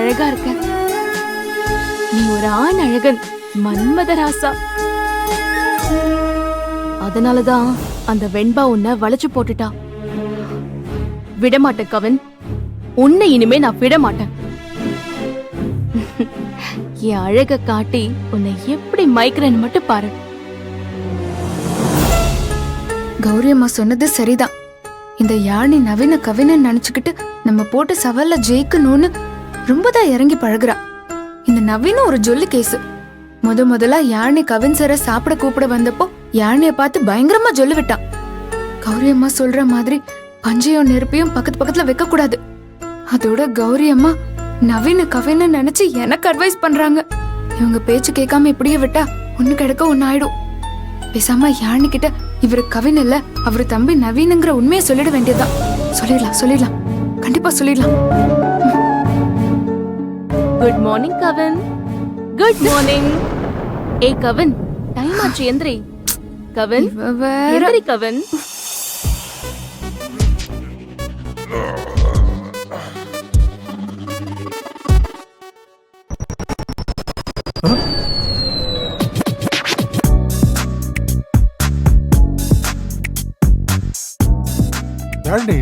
அழகா இருக்க. நீ ஒரு ஆண் அழகன், மன்மதராசா. அதனாலதான் அந்த வெண்பா உன்னை வளைச்சு போட்டுட்டா. விடமாட்டேன் கவின், உன்னை இனிமே நான் விடமாட்டேன். என் அழக காட்டி உன்னை எப்படி மயக்கிறேன்னு மட்டும் பாரு. கௌரி அம்மா சொன்னது சரிதான். இந்த யாழி நவீன கவின்னு நினைச்சுக்கிட்டு நம்ம போட்டு சவால்ல ஜெயிக்கணும்னு ரொம்பதான் இறங்கி பழகுறா. இந்த நவீன ஒரு ஜொல்லு கேசு. முதல்ல யாழி கவின் சார சாப்பிட கூப்பிட வந்தப்போ யாழிய பார்த்து பயங்கரமா ஜொல்லு விட்டான். கௌரி அம்மா சொல்ற மாதிரி பஞ்சையும் நெருப்பையும் பக்கத்துல வைக்க கூடாது. அதோட கௌரி அம்மா நவீன கவின்னு நினைச்சு எனக்கு அட்வைஸ் பண்றாங்க. இவங்க பேச்சு கேட்காம இப்படியே விட்டா ஒண்ணு கிடக்க ஒண்ணு ஆயிடும். பேசாம யாழி கிட்ட இவரு கவின் இல்ல, அவரு தம்பி நவீனுங்கிற உண்மையை சொல்லிட வேண்டியதுதான். சொல்லிடலாம், கண்டிப்பா சொல்லிடலாம். Good morning Kavin. Good morning. ஏய் கவின், டைம் ஆச்சு, எந்திரி. கவின், எந்திரி கவின்.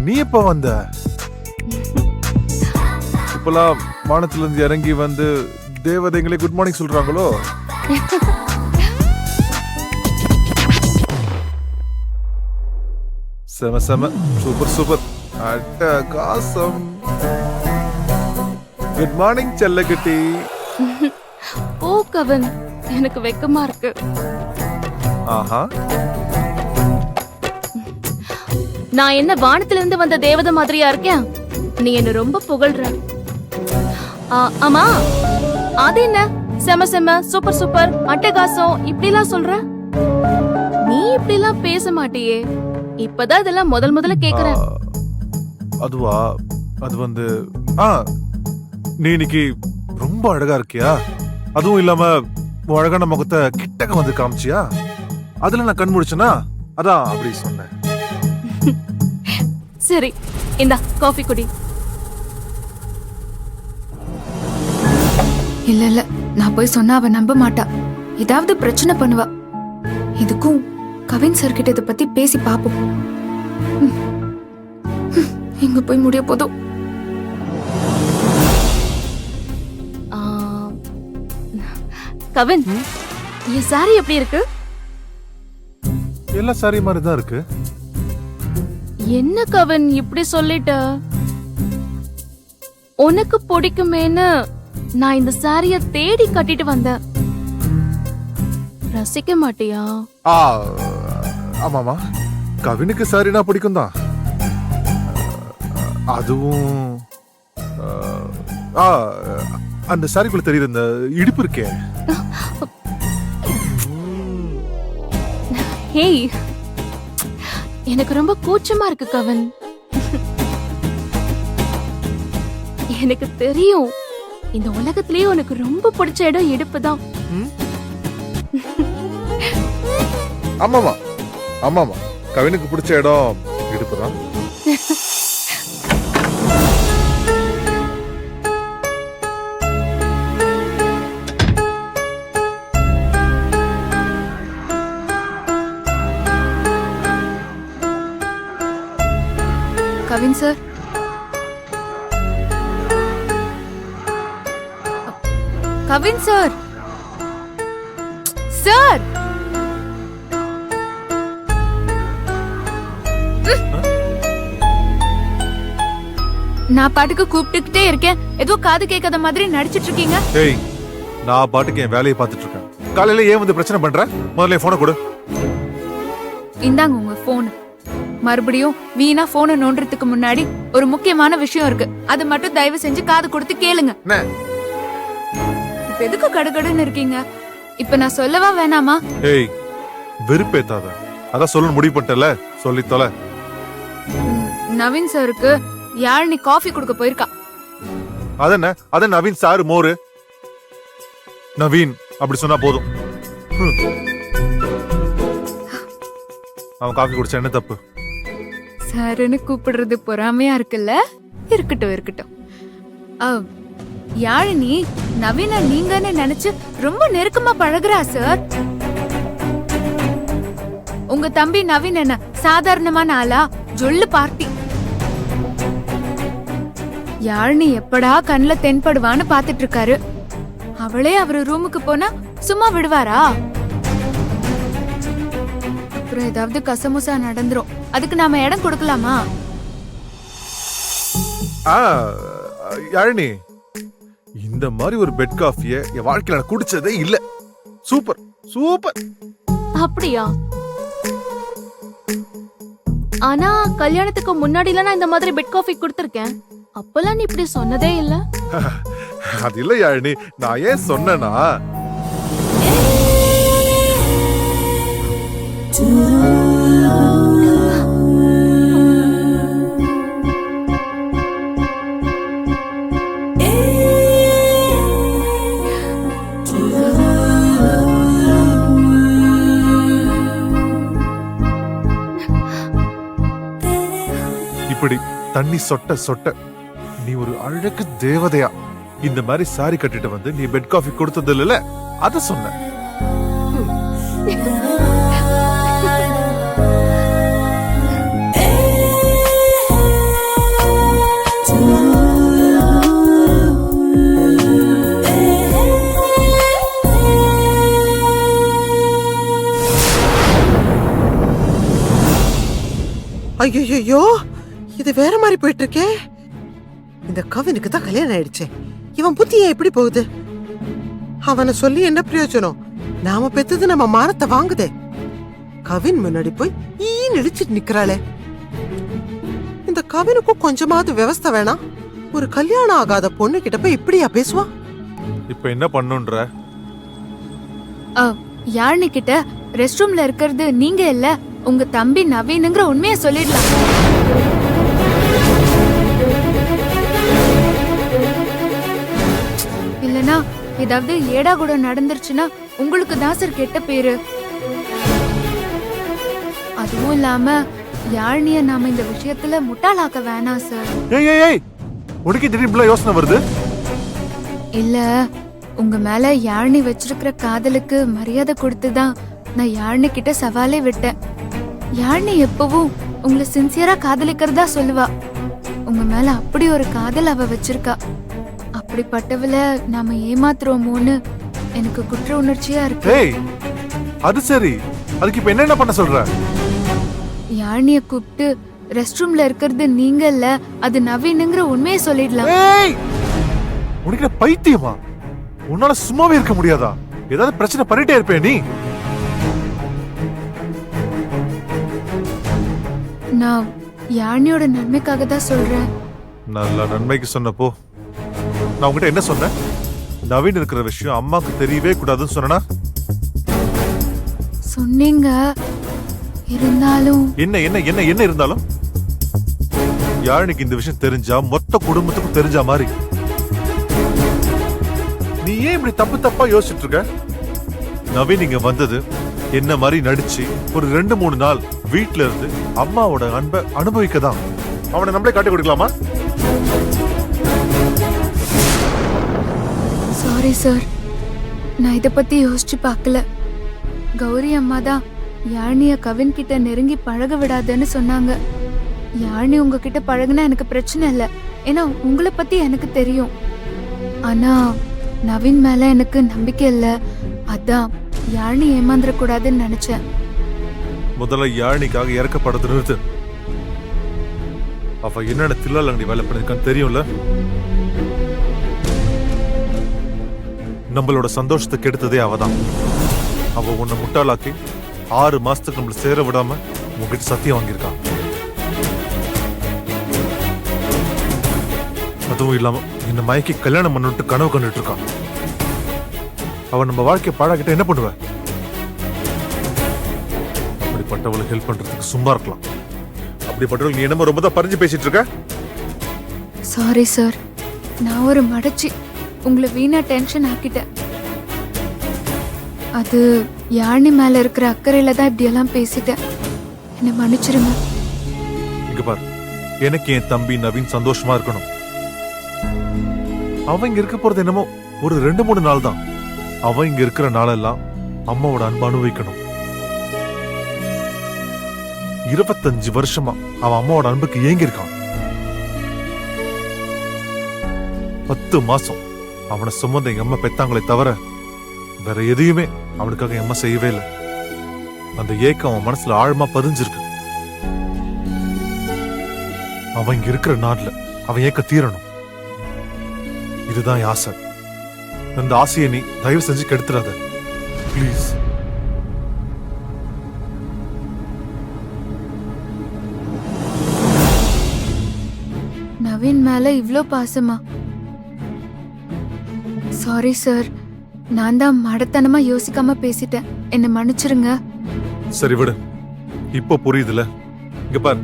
நீ எப்ப வந்த? இப்பெல்லாம் வானத்துல இருந்து இறங்கி வந்து தேவதைங்களே குட் மார்னிங் சொல்றாங்களோ? செம சூப்பர் அட்டகாசம். குட் மார்னிங் செல்லக்குட்டி. ஓ கவின், எனக்கு வெக்கமா இருக்கு. ஆஹா, நான் என்ன வானத்துல இருந்து வந்த தேவதை மாதிரியா இருக்கேன்? நீ என்ன ரொம்ப புகழ்ற. ஆமா, அது என்ன செம சூப்பர் அட்டகாசம் இப்படிலாம் சொல்ற? நீ இப்படிலாம் பேச மாட்டியே. இப்பதான் இதெல்லாம் முதல்ல கேக்குறேன். அதுவா, அது வந்து நீ இன்னைக்கு ரொம்ப அழகா இருக்கியா? அதுவும் இல்லாம அழகான முகத்தை கிட்டக்க வந்து காமிச்சியா? அதுல நான் கண் முடிச்சனா, அதான் அப்படி சொன்னேன். சரி, இந்தா காஃபி குடி. இல்ல, நான் போய் சொன்னா அவ நம்ப மாட்டா. ஏதாவது பிரச்சனை பண்ணுவா. இதுக்கும் கவின் சார் கிட்ட இதை பத்தி பேசி பாப்போம். எங்க போய் முடிய போதும். கவின், என் சாரி எப்படி இருக்கு? எல்லா சாரி மாதிரி தான் இருக்கு. என்ன கவின் இப்படி சொல்லிட்ட? உனக்கு பிடிக்குமேன்னு நான் இந்த சாரிய தேடி கட்டிட்டு வந்தேன். ரசிக்க மாட்டியா? ஆமாமா, கவினுக்கு சாரினா பிடிக்கும் தான். அதுவும் அந்த சாரிக்குள்ள தெரியுது இந்த இடுப்பு இருக்கே. ஹேய், எனக்கு ரொம்ப கூச்சமா இருக்கு கவின். எனக்கு தெரியும், இந்த உலகத்திலேயே உனக்கு ரொம்ப பிடிச்ச இடம் இடுப்புதான். ஆமாமா, கவினுக்கு பிடிச்ச இடம் இடுப்புதான். Kavin sir, Kavin sir, sir, நான் பாட்டுக்கு கூப்பிட்டுக்கிட்டே இருக்கேன். ஏதோ காது கேட்காத மாதிரி நடிச்சிட்டு இருக்கீங்க. ஏய், நான் பாட்டுக்கு என் வேலையை பார்த்துட்டு இருக்கேன். காலையில ஏன் வந்து பிரச்சனை பண்ற? முதல்ல போனை கொடு. இந்தாங்க உங்க போன். மறுபடியும் வீணா போனை நோண்டுறதுக்கு முன்னாடி ஒரு முக்கியமான விஷயம் இருக்கு. அது மட்டும் தயவு செஞ்சு காது கொடுத்து கேளுங்க. இப்ப எதுக்கு கடுகடுன்னு இருக்கீங்க? இப்ப நான் சொல்லவா வேணாமா? ஏய், வெறுப்பேத்தாத. அதான் சொல்லணும் முடிவு பண்ணிட்டல, சொல்லி தொலை. நவீன் சாருக்கு யாழினி காஃபி கொடுக்க போயிருக்கா. அதென்ன நவீன் சாரு மோரு. நவீன் அப்படி சொன்னா போதும். அவன் காஃபி குடிச்சா என்ன தப்பு? சாருன்னு கூப்பிடுறது பொறாமையா இருக்குல்ல? இருக்கட்டும். யாழினி நவீன நீங்கன்னு நினைச்சு ரொம்ப நெருக்கமா பழகுறா சார். உங்க தம்பி நவீன் என்ன சாதாரணமான ஆளா? ஜொல்லு பார்ட்டி. யாழினி எப்படா கண்ணுல தென்படுவான்னு பாத்துட்டு இருக்காரு. அவளே அவரு ரூமுக்கு போனா சும்மா விடுவாரா? அப்புறம் ஏதாவது கசமுசா நடந்துரும். அதுக்கு நாம இடம் கொடுக்கலாமா? யாழினி, இந்த மாதிரி ஒரு பெட் காஃபிய என் வாழ்க்கையில நான் குடிச்சதே இல்ல. Super super. அப்படியா? ஆனா கல்யாணத்துக்கு முன்னாடில நான் இந்த மாதிரி பெட் காஃபி கொடுத்திருக்கேன். அப்பெல்லாம் நீ இப்படி சொன்னதே இல்ல. அது இல்ல யாழினி, நான் ஏன் சொன்னேன்னா, இப்படி தண்ணி சொட்ட சொட்ட நீ ஒரு அழகு தேவதையா இந்த மாதிரி சாரி கட்டிட்டு வந்து நீ பெட் காஃபி கொடுத்தது இல்ல, அத சொன்ன. ஐயோ, இது வேற மாதிரி போயிட்டு இருக்கே. இந்த கவினுக்கு தான் கல்யாணம் ஆயிடுச்சே. இவன் புத்தி ஏன் இப்படி போகுது? அவனை சொல்லி என்ன பிரயோஜனம்? நாம பெத்தது நம்ம மானத்தை வாங்குதே. கவின் முன்னாடி போய் இடிச்சிட்டு நிக்கிறாளே. இந்த கவினுக்கும் கொஞ்சமாவது விவஸ்தை வேணாம்? ஒரு கல்யாணம் ஆகாத பொண்ணு கிட்ட போய் இப்படியா பேசுவா? இப்ப என்ன பண்ணுன்ற? யாழினி கிட்ட ரெஸ்ட் ரூம்ல இருக்கிறது நீங்க இல்ல, உங்க தம்பி நவீனுங்கிற உண்மையை சொல்லிடலாம். இல்லனா ஏதாவது ஏடா கூட நடந்துருச்சுன்னா உங்களுக்கு தான் சார் கெட்ட பேரு. அதுவும் இல்லாம யாழினிய நாம இந்த விஷயத்துல முட்டாளாக்க வேணாம் சார். ஏய், உனக்கு திடீர்னு யோசனை வருது? இல்ல, உங்க மேல யாழினி வச்சிருக்கிற காதலுக்கு மரியாதை கொடுத்துதான் நான் யாழினி கிட்ட சவாலே விட்டேன். யாழினி எப்பவும் உங்களை சின்சியரா காதலிக்கிறதா சொல்லுவா. உங்க மேல அப்படி ஒரு காதல் அவ வச்சிருக்கா. அப்படிப்பட்டவள நாம ஏமாத்துறோமோன்னு எனக்கு குற்ற உணர்ச்சியா இருக்கு. ஏய், அது சரி. அதுக்கு இப்ப என்ன பண்ண சொல்ற? யாழினிய கூப்பிட்டு ரெஸ்ட் ரூம்ல இருக்கிறது நீங்க இல்ல, அது நவீனுங்கிற உண்மையை சொல்லிடலாம். ஏய், உனக்கு பைத்தியமா? உன்னால சும்மாவே இருக்க முடியாதா? ஏதாவது பிரச்சனை பண்ணிட்டே இருப்பே நீ. நான் யாழினியோட நன்மைக்காக தான் சொல்றேன். நல்ல நன்மைக்கு சொன்னப்போ நான் உங்ககிட்ட என்ன சொன்னேன்? நவீன் இருக்கிற விஷயம் அம்மாக்கு தெரியவே கூடாதுன்னு சொன்னா சொன்னீங்க. இருந்தாலும் என்ன என்ன என்ன என்ன இருந்தாலும் யாழினிக்கு இந்த விஷயம் தெரிஞ்சா மொத்த குடும்பத்துக்கும் தெரிஞ்ச மாதிரி. நீ ஏன் இப்படி தப்பு தப்பா யோசிச்சுட்டு இருக்க? நவீன் இங்க வந்தது என்ன மாதிரி நடிச்சு ஒரு 2-3 நாள் வீட்டுல இருந்து அம்மாவோட அன்பை அனுபவிக்கதான். அவனை நம்மளே காட்டி கொடுக்கலாமா? சாரி சார், நான் இத பத்தி யோசிச்சு பார்க்கல. கௌரி அம்மா தான் யாழினிய கவின் கிட்ட நெருங்கி பழக விடாதன்னு சொன்னாங்க. யாழினி உங்ககிட்ட பழகுனா எனக்கு பிரச்சனை இல்லை, ஏன்னா உங்களை பத்தி எனக்கு தெரியும். ஆனா நவீன் மேல எனக்கு நம்பிக்கை இல்ல. அதான் யாழினி ஏமாந்துட கூடாதுன்னு நினைச்சேன். முதல்ல யாழினிக்காக இறக்கப்படுறது நிறுத்து. அவ என்னென்ன தில்லாலங்கடி வேலை பண்ணிருக்கான்னு தெரியும்ல. நம்மளோட சந்தோஷத்தை கெடுத்ததே அவதான். அவ உன்னை முட்டாளாக்கி 6 மாசத்துக்கு நம்மள சேர விடாம உங்ககிட்ட சத்தியம் வாங்கியிருக்கான். அதுவும் இல்லாம என்ன மயக்கி கல்யாணம் பண்ணிட்டு கனவு கண்டுட்டு இருக்கான். அவன் நம்ம வாழ்க்கையை பாழாக்கிட்ட என்ன பண்ணுவ? அப்படிப்பட்டவளுக்கு ஹெல்ப் பண்றதுக்கு சும்மா இருக்கலாம். அப்படிப்பட்டவளுக்கு நீ என்னமோ ரொம்ப தான் பறிஞ்சு பேசிட்டு இருக்க. சாரி சார், நான் ஒரு மடச்சி உங்களை வீணா டென்ஷன் ஆக்கிட்டேன். அது யாழினி மேல இருக்கிற அக்கறையில தான் இப்படி எல்லாம் பேசிட்டேன். என்ன மன்னிச்சிருங்க. இங்க பாரு, எனக்கு என் தம்பி நவீன் சந்தோஷமா இருக்கணும். அவன் இங்க இருக்க போறது என்னமோ ஒரு 2-3 நாள் தான். அவன் இங்க இருக்கிற நாளெல்லாம் அம்மாவோட அன்பு அனுபவிக்கணும். 25 வருஷமா அவன் அம்மாவோட அன்புக்கு ஏங்கி இருக்கான். 10 மாசம் அவனை சுமந்த எங்க அம்மா பெத்தாங்களே தவிர வேற எதையுமே அவனுக்காக என் அம்மா செய்யவே இல்லை. அந்த ஏக்கம் அவன் மனசுல ஆழமா பதிஞ்சிருக்கு. அவன் இங்க இருக்கிற நாள்ல அவன் ஏக்க தீரணும். இதுதான் என் ஆசை. அந்த ஆசையை நீ தயவு செஞ்சு கெடுத்துறாத ப்ளீஸ். நவீன் மேல இவ்ளோ பாசமா? சாரி சார், நான் தான் மடத்தனமா யோசிக்காம பேசிட்டேன், என்ன மன்னிச்சிருங்க. சரி விடு, இப்போ புரியுதுல. இங்க பாரு,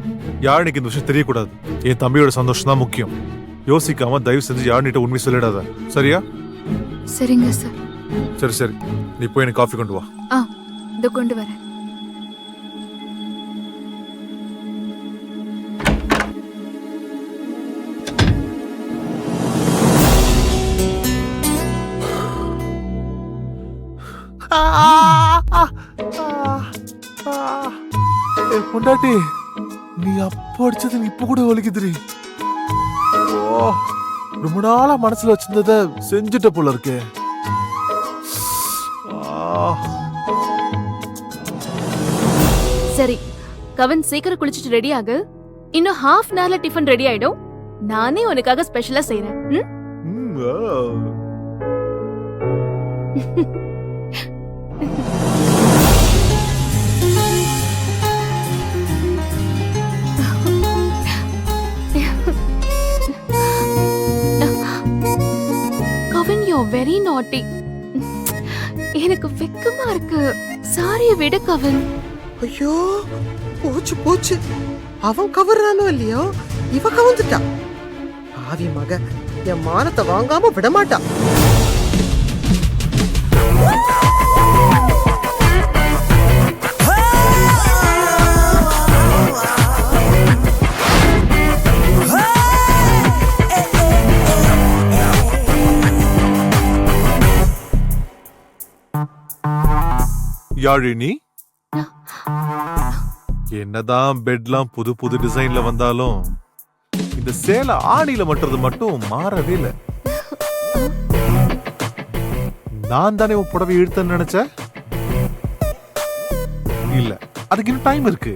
யாழினிக்கு இந்த விஷயம் தெரியக்கூடாது. என் தம்பியோட சந்தோஷம் தான் முக்கியம். யோசிக்காம தயவு செஞ்சு யாழினிட்ட உண்மை சொல்லிடாத, சரியா? சரிங்க சார். சரி சரி, நீ போய் எனக்கு காஃபி கொண்டு வா. இதை கொண்டு வரேன். பொண்டாட்டி, நீ அப்ப அடிச்சது இப்ப கூட வலிக்குதுரி. ஓ, ரொம்ப நாளா மனசுல வச்சிருந்தத செஞ்சுட்ட போல இருக்கே. சரி, கவின் சீக்கிரம் குளிச்சிட்டு ரெடி ஆகு. இன்னும் ஹாஃப் அன் ஹவர்ல டிஃபன் ரெடி ஆயிடும். நானே உனக்காக ஸ்பெஷலா செய்றேன். கவின், யூ ஆர் வெரி நாட்டி. எனக்கு வெக்கமா இருக்கு. சாரிய விடு கவின். ஐயோ, போச்சு போச்சு. அவன் கவர்றானோ இல்லையோ, இவ கவர்ந்துட்டா. ஆவி மக என் மானத்தை வாங்காம விடமாட்டா. யாழினி, என்னதான் பெட்லாம் புது புது டிசைன்ல வந்தாலும் இந்த சேலை ஆணியில மட்டும் மாறவே இல்லை. நான் தானே உன் புடவை இழுத்தன்னு நினைச்ச? இல்ல, அதுக்கு இன்னும் டைம் இருக்கு.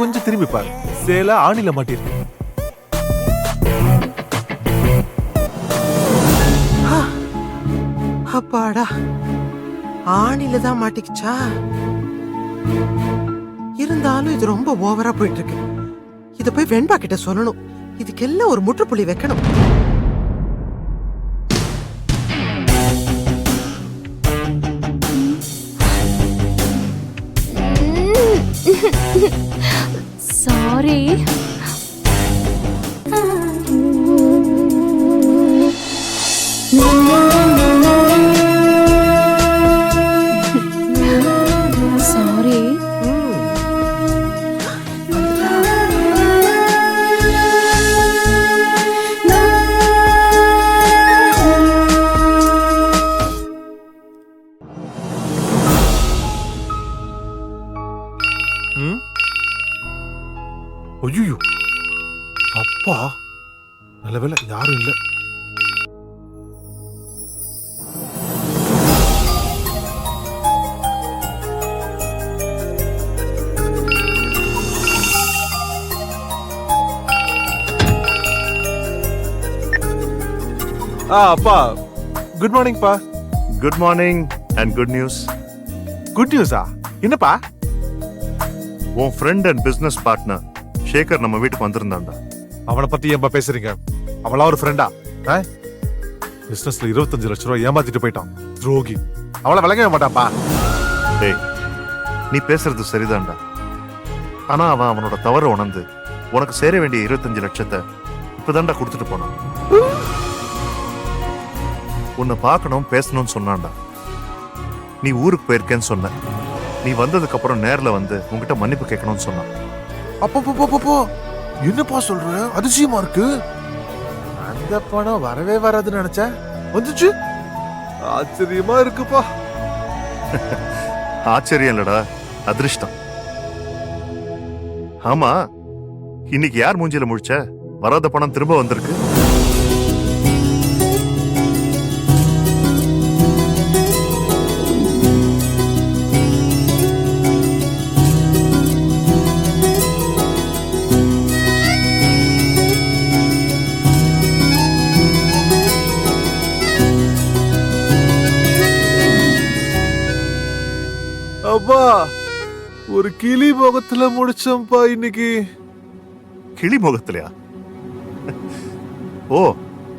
கொஞ்சம் திரும்பி பாரு, சேலை ஆணியில மாட்டிருக்கு. அப்பாடா, ஆணில தான் மாட்டிக்கிச்சா? இருந்தாலும் இது ரொம்ப ஓவரா போயிட்டு இருக்கு. இத போய் வெண்பா கிட்ட சொல்லணும். இதுக்கெல்லாம் ஒரு முற்றுப்புள்ளி வைக்கணும். சாரி. சாரி. ஐயோ, அப்பா, நல்ல வேளை யாரும் இல்ல. அப்பா, குட் மார்னிங் பா. Good morning and good news. Good நியூஸா? என்னப்பா? உன் friend and business partner Sekar நம்ம வீட்டுக்கு வந்திருந்தான்டா. அவனை பத்தி ஏன்பா பேசுறீங்க? அவளா ஒரு ஃப்ரெண்டா? பிசினஸ்ல 25 லட்சம் ரூபாய் ஏமாத்திட்டு போயிட்டான், துரோகி. அவளை விளங்கவே மாட்டாப்பா. டேய், நீ பேசுறது சரிதான்டா. ஆனா அவன் அவனோட தவறு உணர்ந்து உனக்கு சேர வேண்டிய 25 லட்சத்தை இப்பதான்டா கொடுத்துட்டு போனான். உன்னை பார்க்கணும் பேசணும்னு சொன்னான்டா. நீ ஊருக்கு போயிருக்கேன்னு சொன்ன. நீ வந்ததுக்கு அப்புறம் நேர்ல வந்து உன்கிட்ட மன்னிப்பு கேட்கணும்னு சொன்னான். அப்போ என்னப்பா சொல்ற? அதிசயமா இருக்கு. வராத பணம் வரவே வராதுன்னு நினைச்சேன், வந்துச்சு. ஆச்சரியமா இருக்குப்பா. ஆச்சரியம் இல்லடா, அதிர்ஷ்டம். ஆமா, இன்னைக்கு யார் மூஞ்சில முழிச்ச? வராத பணம் திரும்ப வந்திருக்கு. அப்பா, ஒரு கிளி முகத்துல முடிச்சோம்ப்பா இன்னைக்கு. கிளி முகத்திலயா? ஓ,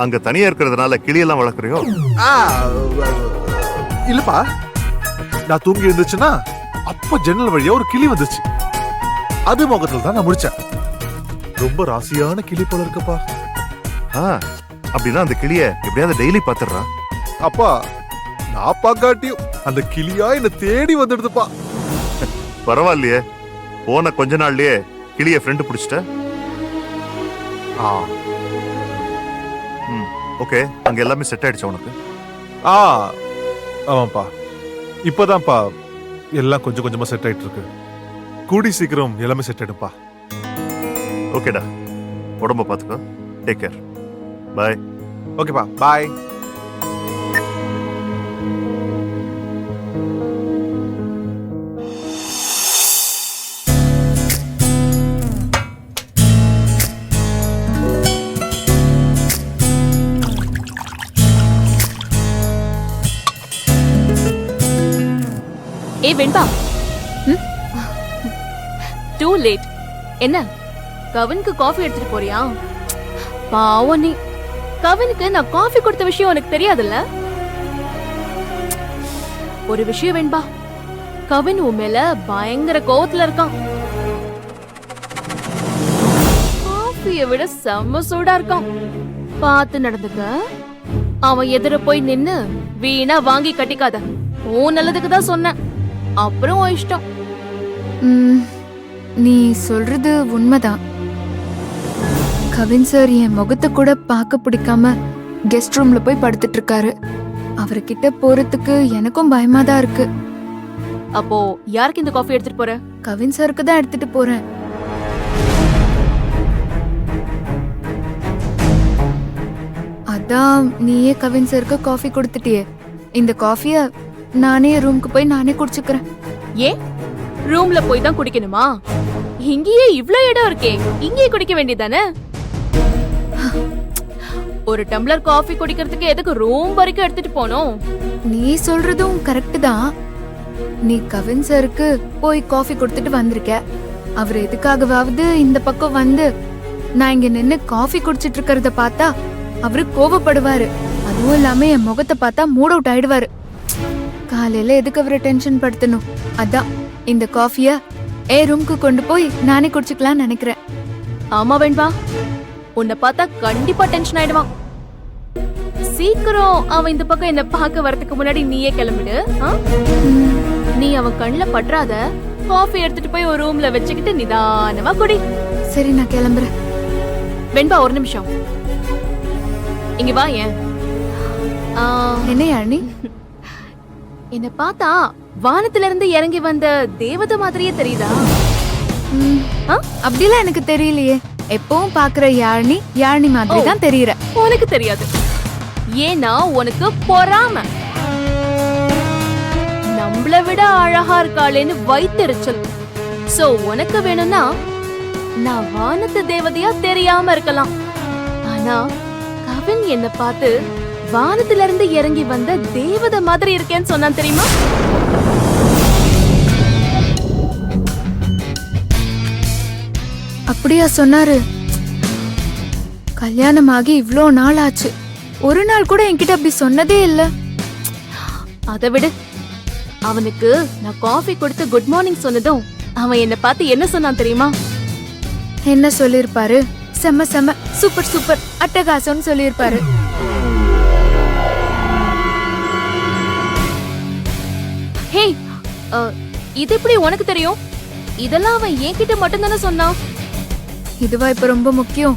அங்க தனியா இருக்கிறதுனால கிளியெல்லாம் வளர்க்குறியோ? ஆ, இல்லப்பா, நான் தூங்கி இருந்துச்சுன்னா அப்ப ஜன்னல் வழியா ஒரு கிளி வந்துச்சு. அது முகத்துல தான் நான் முடிச்சேன். ரொம்ப ராசியான கிளி போல இருக்குப்பா. ஆ, அப்படின்னா அந்த கிளிய எப்படியாவது டெய்லி பாத்துடுறான். அப்பா, நான் பாக்காட்டியும் அந்த கிளியா என்ன தேடி வந்துடுதுப்பா. பரவாயில்லையே, போன கொஞ்ச நாள்லயே கிளிய ஃப்ரெண்டு பிடிச்சிட்ட. ஆ, ஓகே, அங்க எல்லாமே செட் ஆயிடுச்சு உனக்கு? ஆ, ஆமாப்பா, இப்பதான்ப்பா எல்லாம் கொஞ்சம் கொஞ்சமா செட் ஆயிட்டு இருக்கு. கூடி சீக்கிரம் எல்லாமே செட் ஆயிடுப்பா. ஓகேடா, உடம்ப பாத்துக்கோ. Take care. பாய். ஓகேப்பா, பாய். ஏ வெண்பா, டூ லேட். என்ன, கவினுக்கு காஃபி எடுத்துட்டு போறியா? பாவம் நீ. கவினுக்கு நான் காஃபி கொடுத்த விஷயம் உனக்கு தெரியாதுல்ல? ஒரு விஷயம் வெண்பா, கவின் உன் மேல பயங்கர கோவத்துல இருக்கான். காஃபியை விட செம்ம சூடா இருக்கான். பார்த்து நடந்துக்க. அவன் எதிர போய் நின்னு வீணா வாங்கி கட்டிக்காத. உன் நல்லதுக்கு தான் சொன்னேன். அப்புறம் உன் இஷ்டம். நீ சொல்றது உண்மைதான். கவின் சார் என் முகத்தை கூட பார்க்க பிடிக்காம கெஸ்ட் ரூம்ல போய் படுத்துட்டு இருக்காரு. அவர்கிட்ட போறதுக்கு எனக்கும் பயமா தான் இருக்கு. அப்போ யாருக்கு இந்த காஃபி எடுத்துட்டு போற? கவின் சாருக்கு தான் எடுத்துட்டு போறேன். அதான் நீயே கவின் சாருக்கு காஃபி கொடுத்துட்டியே, இந்த காஃபிய நானே ரூமுக்கு போய் நானே குடிச்சுக்கிறேன். ஏன் ரூம்ல போய் தான் குடிக்கணுமா? இங்கேயே இவ்ளோ இடம் இருக்கே, இங்கேயே குடிக்க வேண்டியதானே? ஒரு டம்ளர் காஃபி குடிக்கிறதுக்கு எதுக்கு ரூம் வரைக்கும் எடுத்துட்டு போனோம்? நீ சொல்றதும் கரெக்ட் தான். நீ கவின் சாருக்கு போய் காஃபி கொடுத்துட்டு வந்திருக்க. அவர் எதுக்காகவாவது இந்த பக்கம் வந்து நான் இங்க நின்னு காஃபி குடிச்சிட்டு இருக்கிறத பார்த்தா அவரு கோவப்படுவாரு. அதுவும் இல்லாம என் முகத்தை பார்த்தா மூட் அவுட் ஆயிடுவாரு. காலையில எதுக்கு அவரை டென்ஷன் படுத்தணும்? அதான் இந்த காஃபிய ரூம்க்கு கொண்டு போய் நானே குடிச்சுக்கலாம்னு நினைக்கிறேன். ஆமா வெண்பா, உன்னை பார்த்தா கண்டிப்பா டென்ஷன் ஆயிடுவான். சீக்கிரம் அவன் இந்த பக்கம் என்ன பார்க்க வரதுக்கு முன்னாடி நீயே கிளம்பிடு. நீ அவன் கண்ணுல பற்றாத. காஃபி எடுத்துட்டு போய் ஒரு ரூம்ல வச்சுக்கிட்டு நிதானமா குடி. சரி, நான் கிளம்புறேன். வெண்பா, ஒரு நிமிஷம் இங்க வா. ஏன் என்ன யாழினி? என்ன பார்த்தா வானத்துல இருந்து இறங்கி வந்த தேவதை மாதிரியே தெரியுதா? அப்படிலாம் எனக்கு தெரியலையே. எப்பவும் பாக்குற யாழினி மாதிரி தான் தெரியற. உனக்கு தெரியாது, ஏன்னா உனக்கு பொறாம. நம்மள விட அழகா இருக்காளேன்னு வயித்தெரிச்சல். சோ உனக்கு வேணும்னா நான் வானத்து தேவதையா தெரியாம இருக்கலாம். ஆனா கவின் என்ன பார்த்து வானத்துல இருந்து இறங்கி வந்த தேவதை மாதிரி இருக்கேன்னு சொன்னான் தெரியுமா? அப்படியா சொன்னாரு? கல்யாணமாகி இவ்ளோ நாள் ஆச்சு, ஒரு நாள் கூட என்கிட்ட அப்படி சொன்னதே இல்ல. அதை விடு. அவனுக்கு நான் காஃபி கொடுத்து குட் மார்னிங் சொன்னதும் அவன் என்ன பார்த்து என்ன சொன்னான் தெரியுமா? என்ன சொல்லிருப்பாரு? செம்ம செம்ம, சூப்பர் சூப்பர், அட்டகாசம்னு சொல்லிருப்பாரு. ஹே, இது எப்படி உனக்கு தெரியும்? இதெல்லாம் அவன் என்கிட்ட மட்டும் தானே சொன்னான். இதுவா இப்ப ரொம்ப முக்கியம்?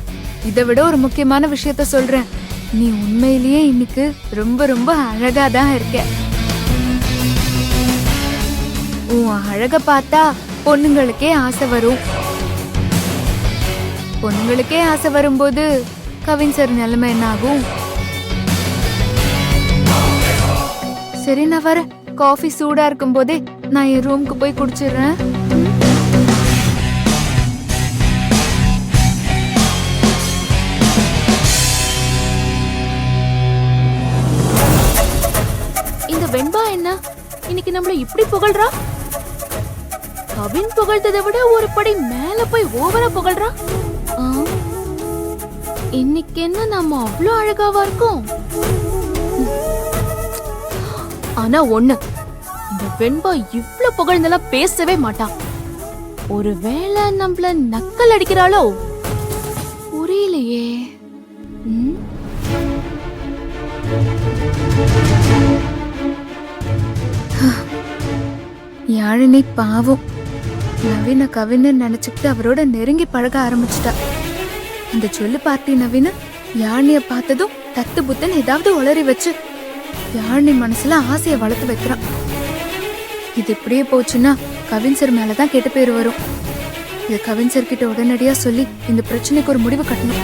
இதை விட ஒரு முக்கியமான விஷயத்த சொல்றேன். நீ உண்மையிலேயே இன்னைக்கு ரொம்ப ரொம்ப அழகா தான் இருக்க. உன் அழக பார்த்தா பொண்ணுங்களுக்கே ஆசை வரும். பொண்ணுங்களுக்கே ஆசை வரும்போது கவின் சார் நிலைமை என்ன ஆகும்? சரி, நான் வரேன். காஃபி சூடா இருக்கும் போதே நான் என் ரூமுக்கு போய் குடிச்சிடுறேன். இந்த வெண்பா என்ன இன்னைக்கு நம்மள இப்படி புகழ்றா? கவின் புகழ்ந்ததை விட ஒரு படி மேல போய் ஓவரா புகழ்றா. ஆ, இன்னைக்கு என்ன நம்ம அவ்வளோ அழகாவா இருக்கோம்? ஆனா ஒண்ணு, இந்த வெண்பா இவ்ளோ புகழ்ந்தெல்லாம் பேசவே மாட்டான். ஒருவேளை நம்மள நக்கல் அடிக்கிறாளோ? புரியலையே. ம்? யாழினி பாவம் நவீன கவின்னு நினைச்சுக்கிட்டு அவரோட நெருங்கி பழக ஆரம்பிச்சிட்டா. அந்த சொல்லு பார்ட்டி நவீன யாழினிய பார்த்ததும் தத்து புத்தன் ஏதாவது உளறி வச்சு யாழினி மனசுல ஆசைய வளர்த்து வைக்கிறான். இது இப்படியே போச்சுன்னா கவின் சார் மேலதான் கெட்ட பேர் வரும். இது கவின் சார் கிட்ட உடனடியா சொல்லி இந்த பிரச்சனைக்கு ஒரு முடிவு கட்டணும்.